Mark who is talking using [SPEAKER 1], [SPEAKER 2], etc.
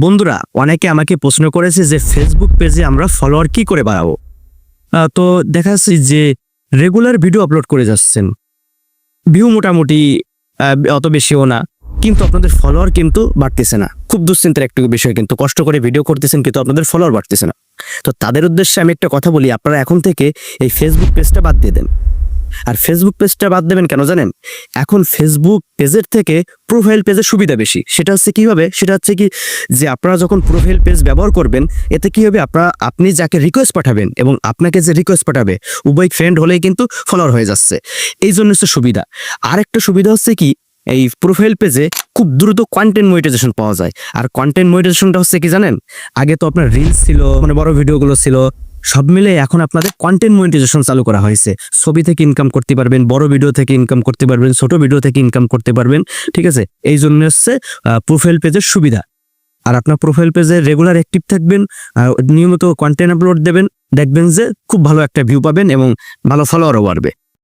[SPEAKER 1] বন্ধুরা, অনেকে আমাকে প্রশ্ন করেছে যে ফেসবুক পেজে আমরা ফলোয়ার কি করে বাড়াবো। তো দেখা যাচ্ছে যে রেগুলার ভিডিও আপলোড করে যাচ্ছেন, ভিউ মোটামুটি অত বেশিও না, কিন্তু আপনাদের ফলোয়ার কিন্তু বাড়তেছে না। খুব দুশ্চিন্তার একটু বিষয়, কিন্তু কষ্ট করে ভিডিও করতেছেন কিন্তু আপনাদের ফলোয়ার বাড়তেছে না। তো তাদের উদ্দেশ্যে আমি একটা কথা বলি, আপনারা এখন থেকে এই ফেসবুক পেজটা বাদ দিয়ে দেন। আর ফেসবুক পেজটা বাদ দেবেন কেন জানেন? এখন ফেসবুক পেজের থেকে প্রোফাইল পেজের সুবিধা বেশি। সেটা হচ্ছে কিভাবে? সেটা হচ্ছে কি যে আপনারা যখন প্রোফাইল পেজ ব্যবহার করবেন, এতে কি হবে, আপনি যাকে রিকোয়েস্ট পাঠাবেন এবং আপনাকে যে রিকোয়েস্ট পাঠাবে, উভয় ফ্রেন্ড হলেই কিন্তু ফলোয়ার হয়ে যাচ্ছে। এই জন্য হচ্ছে সুবিধা। আরেকটা সুবিধা হচ্ছে কি, এই প্রোফাইল পেজে খুব দ্রুত কন্টেন্ট মনিটাইজেশন পাওয়া যায়। আর কন্টেন্ট মনিটাইজেশনটা হচ্ছে কি জানেন? আগে তো আপনার রিলস ছিল, মানে বড় ভিডিওগুলো ছিল, সব মিলে এখন আপনাদের কন্টেন্ট মনিটাইজেশন চালু করা হয়েছে। ছবি থেকে ইনকাম করতে পারবেন, বড় ভিডিও থেকে ইনকাম করতে পারবেন, ছোট ভিডিও থেকে ইনকাম করতে পারবেন। ঠিক আছে, এই জন্য হচ্ছে প্রোফাইল পেজের সুবিধা। আর আপনার প্রোফাইল পেজে রেগুলার অ্যাক্টিভ থাকবেন, নিয়মিত কন্টেন্ট আপলোড দেবেন, দেখবেন যে খুব ভালো একটা ভিউ পাবেন এবং ভালো ফলোয়ারও বাড়বে।